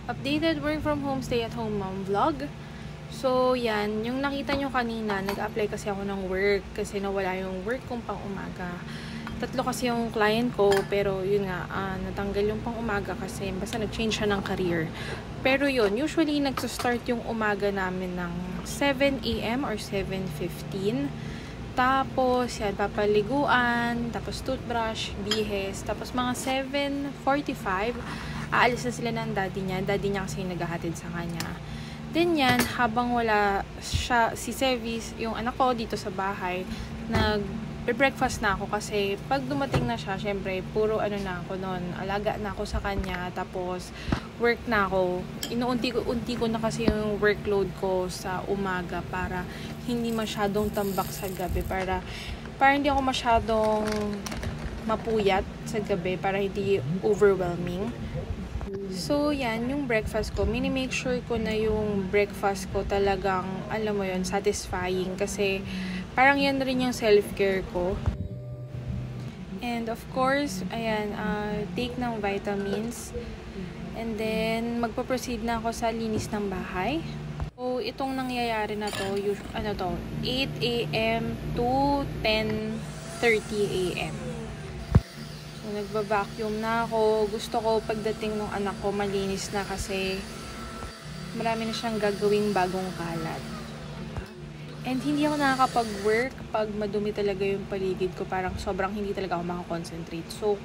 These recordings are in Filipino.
updated work from home, stay at home mom vlog. So yan, yung nakita nyo kanina, nag-apply kasi ako ng work kasi nawala yung work kong pang umaga. 3 kasi yung client ko, pero yun nga, natanggal yung pang umaga kasi basta nag-change siya ng career. Pero yun, usually nagsa-start yung umaga namin ng 7 AM or 7:15. Tapos yan, papaliguan, tapos toothbrush, bihes, tapos mga 7:45 aalis na sila ng daddy niya. Daddy niya kasi naghahatid sa kanya. Then yan, habang wala siya, si Sevis, yung anak ko dito sa bahay, nag-breakfast na ako kasi pag dumating na siya, syempre, puro ano na ako noon, alaga na ako sa kanya, tapos work na ako. Inuunti ko na kasi yung workload ko sa umaga para hindi masyadong tambak sa gabi, para hindi ako masyadong mapuyat sa gabi, para hindi overwhelming. So, yan, yung breakfast ko, mini-make sure ko na yung breakfast ko talagang, alam mo yun, satisfying. Kasi, parang yan rin yung self-care ko. And, of course, ayan, take ng vitamins. And then, magpo-proceed na ako sa linis ng bahay. So, itong nangyayari na to, 8 AM to 10:30 AM. Nagba-vacuum na ako. Gusto ko pagdating ng anak ko malinis na kasi marami na siyang gagawing bagong kalat. And hindi ako nakakapag-work pag madumi talaga yung paligid ko. Parang sobrang hindi talaga ako makakonsentrate. So,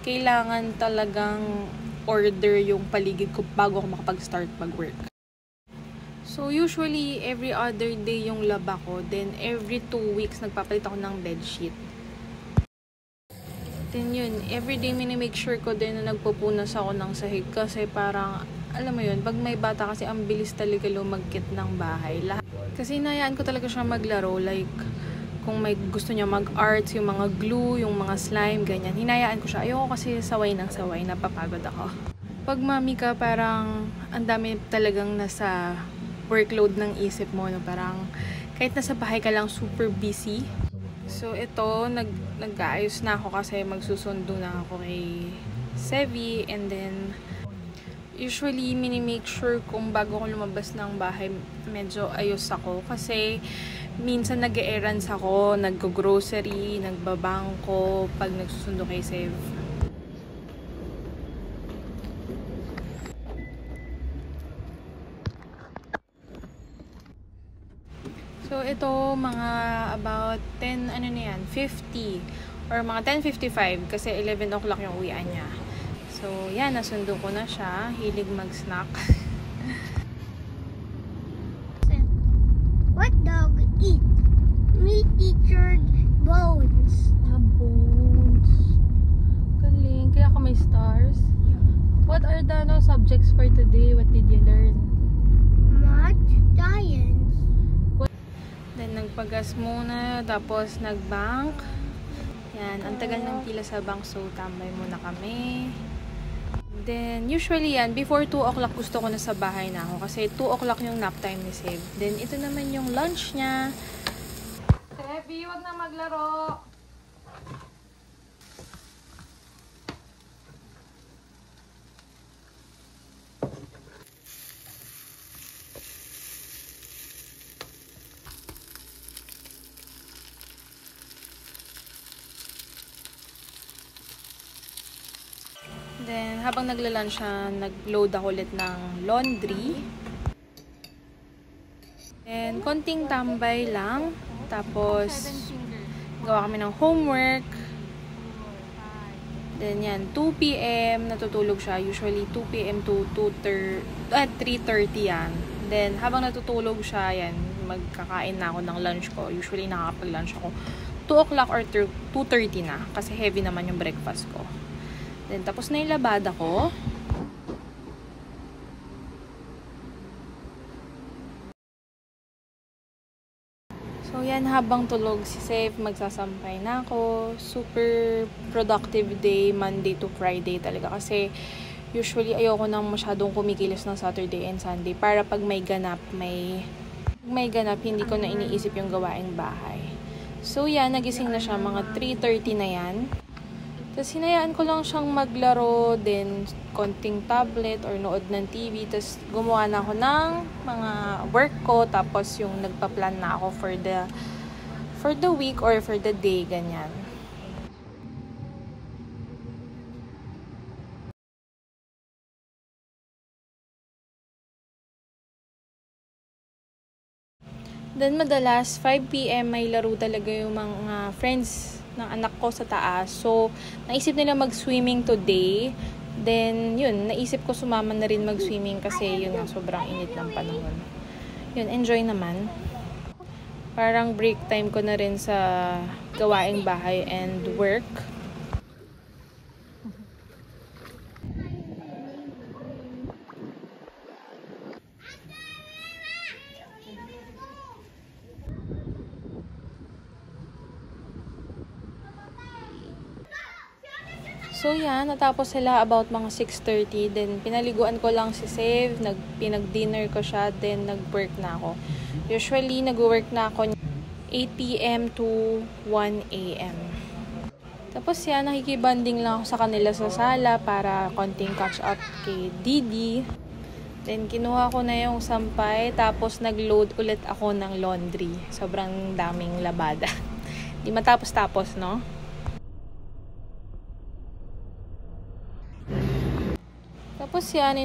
kailangan talagang order yung paligid ko bago ako makapag-start mag-work. So, usually, every other day yung laba ko. Then, every 2 weeks, nagpapalit ako ng bedsheet. Then yun, everyday mini-make sure ko din na nagpupunas ako ng sahig kasi parang, alam mo yun, pag may bata kasi ang bilis talaga lumagkit ng bahay. Kasi hinayaan ko talaga siya maglaro, like, kung may gusto niya mag-arts, yung mga glue, yung mga slime, ganyan. Hinayaan ko siya. Ayoko kasi saway ng saway, napapagod ako. Pag mami ka, parang, ang dami talagang nasa workload ng isip mo, no? Parang, kahit nasa bahay ka lang, super busy. So, ito, nag-aayos na ako kasi magsusundo na ako kay Sevi. And then, usually, mini-make sure kung bago ko lumabas ng bahay, medyo ayos ako. Kasi, minsan nag-e-errands ako, nag-grocery, nagbabangko pag nagsusundo kay Sev. So, ito, mga about 50 or mga 10:55 kasi 11 o'clock yung uwian niya. So, yan, nasundo ko na siya. Hilig mag-snack. What dog eat? Meat-eater bones. Bones. Galing. Kaya ako may stars. Yeah. What are the subjects for today? What did you learn? Math, science. Then, nagpagas muna, tapos nag-bank. Yan, ang tagal ng pila sa bank, so tambay muna kami. Then, usually yan, before 2 o'clock gusto ko na sa bahay na ako kasi 2 o'clock yung nap time ni Seb. Then, ito naman yung lunch niya. Sebi, wag na maglaro! Then, habang nagla-lunch siya, nag-load ako ulit ng laundry. And, konting tambay lang. Tapos, gawa kami ng homework. Then, yan, 2 PM, natutulog siya. Usually, 2 PM to 3:30 yan. Then, habang natutulog siya, yan, magkakain na ako ng lunch ko. Usually, nakakapag-lunch ako 2 o'clock or 2:30 na. Kasi heavy naman yung breakfast ko. Then, tapos na yung labada ko. So, yan, habang tulog si Seth, magsasampay na ako. Super productive day, Monday to Friday talaga. Kasi, usually, ayoko nang masyadong kumikilos ng Saturday and Sunday. Para pag may ganap, hindi ko na iniisip yung gawaing bahay. So, yan, nagising na siya. Mga 3:30 na yan. Tapos hinayaan ko lang siyang maglaro, then konting tablet or nood ng TV. Tapos gumawa na ako ng mga work ko. Tapos yung nagpa-plan na ako for the week or for the day, ganyan. Then madalas 5 PM may laro talaga yung mga friends ng anak ko sa taas. So naisip nila mag-swimming today. Then yun, naisip ko sumama na rin mag-swimming kasi yun nga sobrang init ng panahon. Yun, enjoy naman. Parang break time ko na rin sa gawaing bahay and work. So yan, natapos sila about mga 6:30. Then pinaliguan ko lang si Save, pinag-dinner ko siya, then nag-work na ako. Usually nag-work na ako 8 PM to 1 AM. Tapos yan, nakikibanding lang ako sa kanila sa sala para konting catch up kay Didi. Then kinuha ko na yung sampay, tapos nag-load ulit ako ng laundry. Sobrang daming labada. Di matapos-tapos, no? Tapos yan,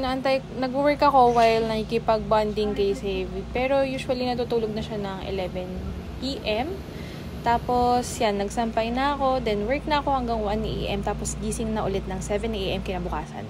nag-work ako while nakikipag-bonding kay Save. Pero usually natutulog na siya ng 11 PM. Tapos yan, nagsampay na ako, then work na ako hanggang 1 AM. Tapos gising na ulit ng 7 AM kinabukasan.